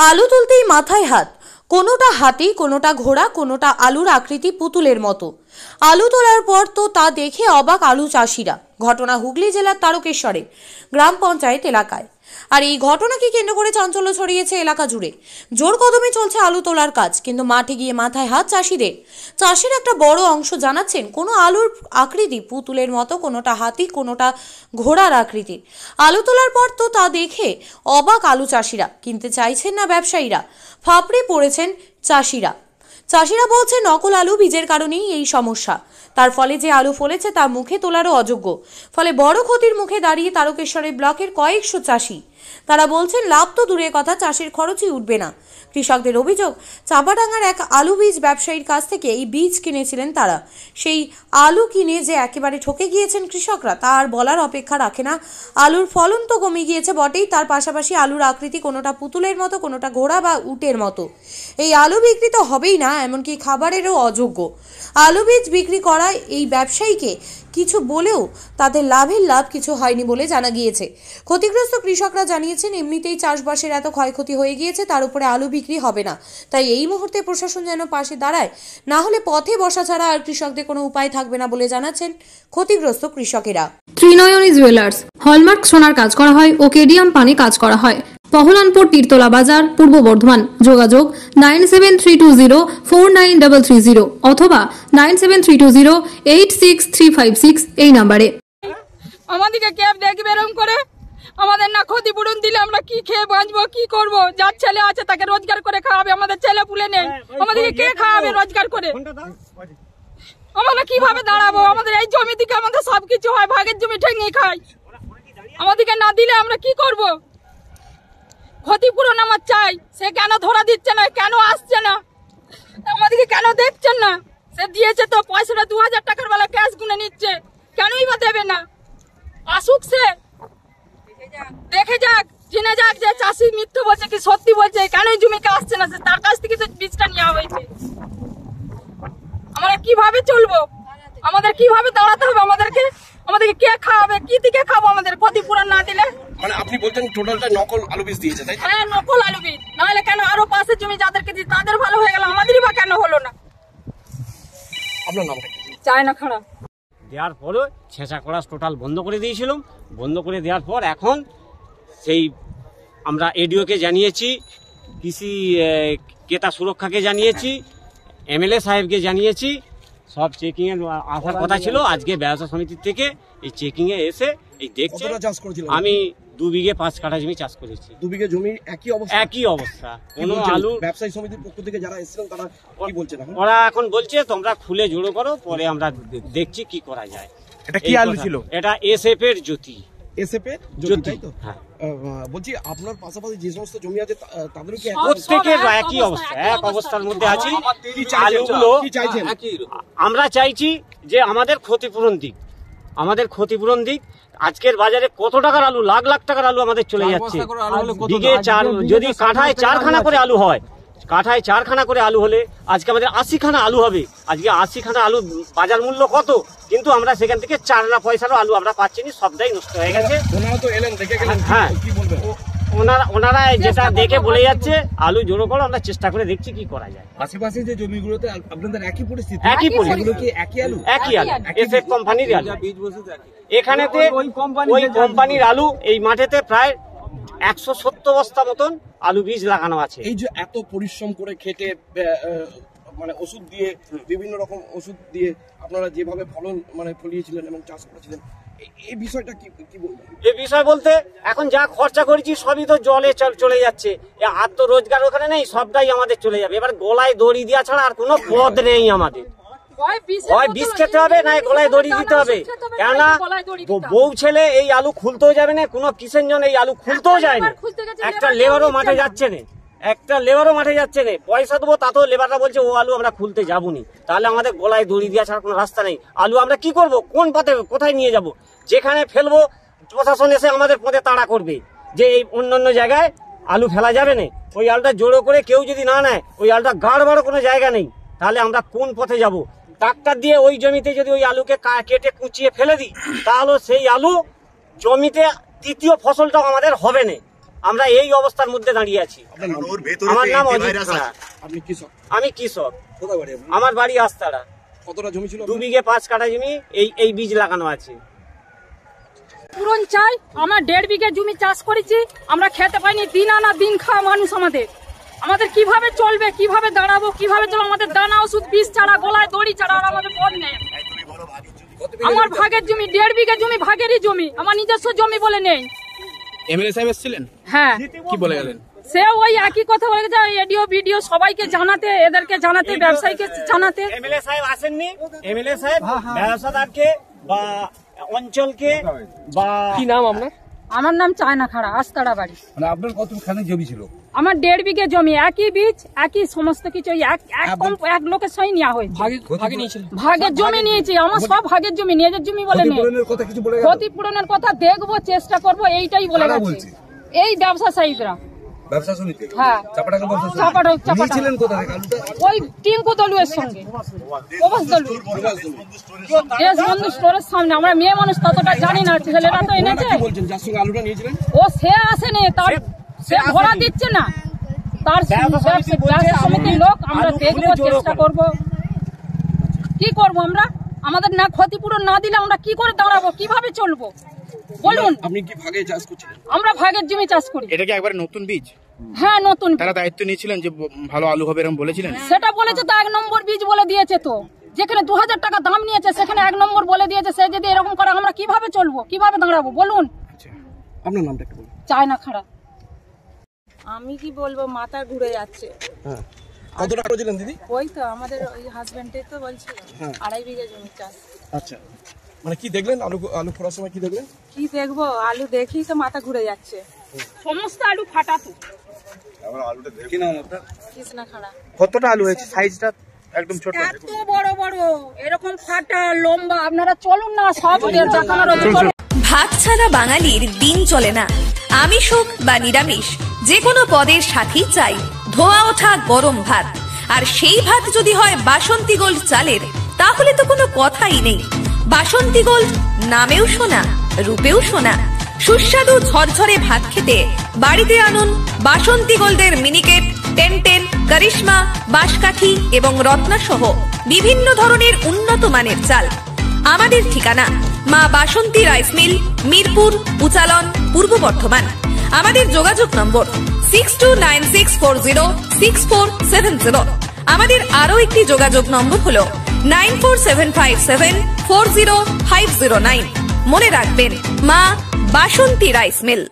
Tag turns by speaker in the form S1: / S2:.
S1: আলু তুলতেই মাথায় হাত, কোনোটা হাতি, কোনোটা ঘোড়া, কোনোটা আলুর আকৃতি পুতুলের মতো। আলু তোলার পর তো তা দেখে অবাক আলু চাষিরা। ঘটনা হুগলি জেলার তারকেশ্বরে গ্রাম পঞ্চায়েত এলাকায়। আর এই ঘটনাকে কেন্দ্র করে চাঞ্চল্য ছড়িয়েছে এলাকা জুড়ে। জোর কদমে চলছে আলু তোলার কাজ, কিন্তু মাঠে গিয়ে মাথায় হাত চাষিদের। চাষির একটা বড় অংশ জানাচ্ছেন কোনো আলুর আকৃতি পুতুলের মতো, কোনোটা হাতি, কোনোটা ঘোড়ার আকৃতির। আলু তোলার পর তো তা দেখে অবাক আলু চাষিরা, কিনতে চাইছেন না ব্যবসায়ীরা। ফাপড়ে পড়েছেন চাষিরা। চাষিরা বলছে নকল আলু বীজের কারণেই এই সমস্যা। তার ফলে যে আলু ফলেছে তা মুখে তোলারও অযোগ্য। ফলে বড় ক্ষতির মুখে দাঁড়িয়ে তারকেশ্বরের ব্লকের কয়েকশো চাষি। তারা বলছেন লাভ তো দূরের কথা, চাষের খরচই উঠবে না। কৃষকদের অভিযোগ, চাপাডাঙ্গার এক আলু বীজ ব্যবসায়ীর কাছ থেকে এই বীজ কিনেছিলেন তারা। সেই আলু কিনে যে একেবারে ঠকে গিয়েছেন কৃষকরা, তা আর বলার অপেক্ষা রাখে না। আলুর ফলন তো কমে গিয়েছে বটেই, তার পাশাপাশি আলুর আকৃতি কোনোটা পুতুলের মতো, কোনোটা ঘোড়া বা উটের মতো। এই আলু বিক্রি তো হবেই না, এমনকি খাবারেরও অযোগ্য। আলু বীজ বিক্রি করা এই ব্যবসায়ীকে কিছু বলেও তাদের লাভের লাভ কিছু হয়নি বলে জানা গিয়েছে। ক্ষতিগ্রস্ত কৃষকরা জানিয়েছেন এমনিতেই চাষবাসের এত ক্ষয়ক্ষতি হয়ে গিয়েছে, তার উপরে আলু বিক্রি হবে না। তাই এই মুহূর্তে প্রশাসন যেন পাশে দাঁড়ায়, না হলে পথে বসা ছাড়া আর কৃষকদের কোনো উপায় থাকবে না বলে জানাচ্ছেন ক্ষতিগ্রস্ত কৃষকেরা।
S2: ত্রিনয়নী জুয়েলার্স হলমার্ক সোনার কাজ করা হয় ও কেডিয়াম পানি কাজ করা হয়। পহলানপুর তীরতলা বাজার, পূর্ব বর্ধমান। যোগাযোগ 9732049330 অথবা 9732086356 এই নাম্বারে।
S3: আমাদেরকে ক্যাব দেখবে এরকম করে, আমাদের না ক্ষতিপূরণ দিলে আমরা কি খেয়ে বাঁচবো, কি করব? যার ছেলে আছে তাকে রোজগার করে খাওয়াবে, আমাদের ছেলে পুলে নেই, আমাদেরকে কে খাওয়াবে রোজগার করে? আমরা কিভাবে দাঁড়াবো? আমাদের এই জমি থেকে আমাদের সবকিছু হয়, ভাগের জমি ঠেঙে খাই। আমাদেরকে না দিলে আমরা কি করব? ক্ষতিপূরণ আমার চাই। সে কেন ধরা দিচ্ছে না, কেন আসছে না, আমাদেরকে কেন দেখছেন না? সে দিয়েছে তো পয়সাটা 2000 টাকার বেলা ক্যাশ গুনে নিচ্ছে, কেনই বা দেবে না? আসুক, সে দেখে যাক, জেনে যাক যে চাষি মিথ্যে বলছে কি সত্যি বলছে, কেনই জমিকে আসছে না। তার কাছ থেকে তো বীজটা নেওয়া হয়েছে। আমরা কিভাবে চলবো? আমাদের কিভাবে দাঁড়াতে হবে? আমাদেরকে কে খাওয়াবে, কি থেকে খাবো আমাদের ক্ষতিপূরণ না দিলে?
S4: মানে আপনি বলছেন টোটালটা নকল আলু বীজ দিয়েছে, তাই?
S3: হ্যাঁ, নকল আলু বীজ। নাহলে কেন আরো পাশের জমি যাদেরকে দিই তাদের ভালো হয়ে গেল, আমাদেরই বা কেন হলো না?
S4: আপনার নাম?
S3: চায় না খারাপ
S5: দেওয়ার পরে ছেঁচা করা টোটাল বন্ধ করে দিয়েছিলাম। বন্ধ করে দেওয়ার পর এখন সেই আমরা এডিওকে জানিয়েছি, কৃষি ক্রেতা সুরক্ষাকে জানিয়েছি, এমএলএ সাহেবকে জানিয়েছি। সব চেকিংয়ে আসার কথা ছিল। আজকে ব্যবসা সমিতির থেকে এই চেকিংয়ে এসে এই দেখছে। আমি 2 বিঘে 5 কাঠা জমি চাষ করেছি।
S4: 2 বিঘে জমি একই অবস্থা?
S5: একই অবস্থা। কোনো আলু
S4: ব্যবসায়ী সমিতির পক্ষ থেকে যারা এসেছিলেন তারা কি বলছেন?
S5: ওরা এখন বলছে তোমরা খুলে জোড়ো করো, পরে আমরা দেখছি কি করা যায়।
S4: এটা কি আলু ছিল?
S5: এটা এসএফ এর জ্যোতি।
S4: এসএফ এর জ্যোতি, তো? হ্যাঁ। বলছি আপনার পাশাপাশি যে সমস্ত জমি আছে তাদেরও কি
S5: প্রত্যেকের একই অবস্থা, এক অবস্থার মধ্যে আছি। আলুগুলো আমরা চাইছি যে আমাদের ক্ষতিপূরণ দিক, আমাদের ক্ষতিপূরণ দিক। আজকের বাজারে কত টাকার আলু, লাখ লাখ টাকার আলু আমাদের চলে যাচ্ছে। বিঘে 4, যদি কাঠায় 4 খানা করে আলু হয়, কাঠায় 4 খানা করে আলু হলে আজকে আমাদের 80 খানা আলু হবে। আজকে 80 খানা আলু বাজার মূল্য কত? কিন্তু আমরা সেখান থেকে 4 আনা পয়সারও আলু আমরা পাচ্ছি না, সবটাই নষ্ট হয়ে গেছে। হ্যাঁ, ওনারা যেটা দেখে বলে যাচ্ছে আলু জোড়ো করো, আমরা চেষ্টা করে দেখছি কি করা যায়।
S4: আশেপাশে যে জমিগুলোতে আপনাদের একই পরিস্থিতি?
S5: একই পরিস্থিতি,
S4: একই আলু,
S5: একই আলু, এসএফ কোম্পানির আলু। এখানেতে ওই কোম্পানির আলু এই মাঠেতে প্রায় 170 বস্তা মতন আলু বীজ লাগানো আছে।
S4: এই যে এত পরিশ্রম করে খেটে মানে ওষুধ দিয়ে, বিভিন্ন রকম ওষুধ দিয়ে আপনারা যেভাবে ফলন মানে ফলিয়েছিলেন এবং চাষ করেছিলেন, এই বিষয়টা কি বলবেন?
S5: এই বিষয় বলতে এখন যা খরচা করেছি সবই তো জলে চলে যাচ্ছে। আর তো রোজগার ওখানে নেই, সবটাই আমাদের চলে যাবে। এবার গলায় দড়ি দেওয়া ছাড়া আর কোনো পথ নেই আমাদের। হয় বিষ খেতে হবে, না গলায় দড়ি দিতে হবে। কেননা বউ ছেলে এই আলু খুলতেও যাবে না, কোনো কিষেন জন এই আলু খুলতেও যায় না। একটা লেবারও মাঠে যাচ্ছে না, পয়সা দেবো তাতেও লেবাররা বলছে ও আলু আমরা খুলতে যাবনি। তাহলে আমাদের গলায় দড়ি দেওয়া ছাড়া কোনো রাস্তা নেই। আলু আমরা কি করব? কোন পথে কোথায় নিয়ে যাব? যেখানে ফেলবো প্রশাসন এসে আমাদের পথে তাড়া করবে যে এই অন্যান্য জায়গায় আলু ফেলা যাবে না। ওই আলুটা জোড়ো করে কেউ যদি না নেয়, ওই আলুটা গাড় বাড়ো কোনো জায়গা নেই, তাহলে আমরা কোন পথে যাব? ট্রাক্টর দিয়ে ওই জমিতে যদি ওই আলুকে কেটে কুচিয়ে ফেলে দিই, তাহলে সেই আলু জমিতে তৃতীয় ফসলটাও আমাদের হবে না। আমরা এই অবস্থার মধ্যে দাঁড়িয়ে আছি। আমার নাম অজিত খাড়া।
S4: আপনি কৃষক?
S5: আমি কৃষক।
S4: কোথায় বাড়ি আপনার?
S5: আমার বাড়ি আস্তারা।
S4: কতটা জমি ছিল?
S5: 2 বিঘে 5 কাঠা জমি এই বীজ লাগানো আছে।
S3: পূরণ চাই। আমার 1.5 বিঘে জমি চাষ করেছি, আমরা খেতে পাইনি, দিন আনা দিন খাওয়া মানুষ। আমাদের কিভাবে চলবে, কিভাবে দাঁড়াবো, কিভাবে চলবো? আমাদের দানা ওষুধ বিষ ছাড়া, গলায় দড়ি ছাড়া আর আমাদের পথ নেই। আমার ভাগের জমি 1.5 বিঘে জমি, ভাগেরই জমি, আমার নিজস্ব জমি বলে নেই।
S6: এমএলএ সাহেব এসেছিলেন?
S3: হ্যাঁ।
S6: কি বলে গেলেন?
S3: সে ওই একই কথা বলে গেছে, এডিও বিডিও সবাইকে জানাতে, এদেরকে জানাতে, ব্যবসায়ীকে জানাতে।
S5: এমএলএ সাহেব আসেননি। এমএলএ সাহেব ব্যবসাদারকে বা অঞ্চলকে বা
S6: কি নাম আপনার?
S3: আমার নাম চায়না খাড়া, আস্তাড়া বাড়ি।
S6: মানে আপনার কতখানি জমি ছিল?
S3: আমার 1.5 বিঘে জমি, একই বীজ, একই সমস্ত কিছু, এক লোকের সঙ্গে নেওয়া হয়েছে। ভাগের জমি নিয়েছি, আমার সব ভাগের জমি, নিজের জমি বলে নেই। ক্ষতিপূরণের কথা দেখবো, চেষ্টা করবো, এইটাই বলে গেছে এই ব্যবসায়ীরা।
S6: ব্যবসা সমিতি?
S3: হ্যাঁ,
S6: নিয়েছিলেন কোথায় আলুটা?
S3: ওই টিঙ্কু দলুয়ের সঙ্গে, প্রভাস দলু, দেশবন্ধু স্টোরের সামনে। আমরা মেয়ে মানুষ ততটা জানি না, ছেলেরা তো এনেছে। ও সে আসেনি, তার সে ঘোড়া দিচ্ছে না, তার ব্যবসা সমিতির লোক। আমরা দেখবো, চেষ্টা করবো, কি করবো আমরা? আমাদের না ক্ষতিপূরণ না দিলে আমরা কি করে দাঁড়াবো, কিভাবে চলবো বলুন?
S4: আপনি কি ভাগে চাষ করছিলেন?
S3: আমরা ভাগের জমি চাষ করি।
S6: এটা কি একবারে নতুন বীজ?
S3: হ্যাঁ, নতুন।
S6: তারা দায়িত্ব নিয়েছিলেন যে ভালো আলু হবে এরকম বলেছিলেন?
S3: সেটা বলেছে তো, 1 নম্বর বীজ বলে দিয়েছে তো। যেখানে 2000 টাকা দাম নিয়েছে সেখানে 1 নম্বর বলে দিয়েছে। সে যদি এরকম করে আমরা কিভাবে চলবো, কিভাবে দাঁড়াবো বলুন?
S4: আপনার নামটা একটু বলুন।
S3: চায়না খাড়া।
S7: আমি কি বলবো, মাথা ঘুরে যাচ্ছে।
S4: হ্যাঁ, কত টাকা করেছিলেন দিদি?
S7: ওই তো আমাদের ওই হাজবেন্ডে তো বলছিল 2.5 বিঘা জমি চাষ।
S4: আচ্ছা, মানে কি দেখলেন? আলু ফোড়ার সময় কি দেখলেন?
S7: কি দেখবো, আলু দেখি তো মাথা ঘুরে যাচ্ছে।
S3: সমস্ত আলু ফাটা তো।
S6: কি নাম আপনার?
S7: কৃষ্ণা খাড়া।
S6: কতটা আলু হয়েছে? সাইজটা একদম ছোট।
S3: এত বড় বড়, এরকম ফাটা লম্বা। আপনারা চলুন না, সব দেখানোর।
S8: ভাত ছাড়া বাঙালির দিন চলে না। আমিষ হোক বা নিরামিষ, যে কোনো পদের সাথেই চাই ধোয়া ওঠা গরম ভাত। আর সেই ভাত যদি হয় বাসন্তী গোল্ড চালের, তাহলে তো কোনো কথাই নেই। বাসন্তী গোল্ড, নামেও শোনা, রূপেও শোনা। সুস্বাদু ঝরঝরে ভাত খেতে বাড়িতে আনুন বাসন্তী গোল্ডের মিনিকেট, 1010, করিশ্মা, বাঁশকাঠি এবং রত্না সহ বিভিন্ন ধরনের উন্নত মানের চাল। আমাদের ঠিকানা মা বাসন্তী রাইস মিল, মিরপুর, উচালন, পূর্ব বর্ধমান। আমাদের যোগাযোগ নম্বর 6296406470। আমাদের আরো একটি যোগাযোগ নম্বর হলো 9475740509। মনে রাখবেন, মা বাসন্তী রাইস মিল।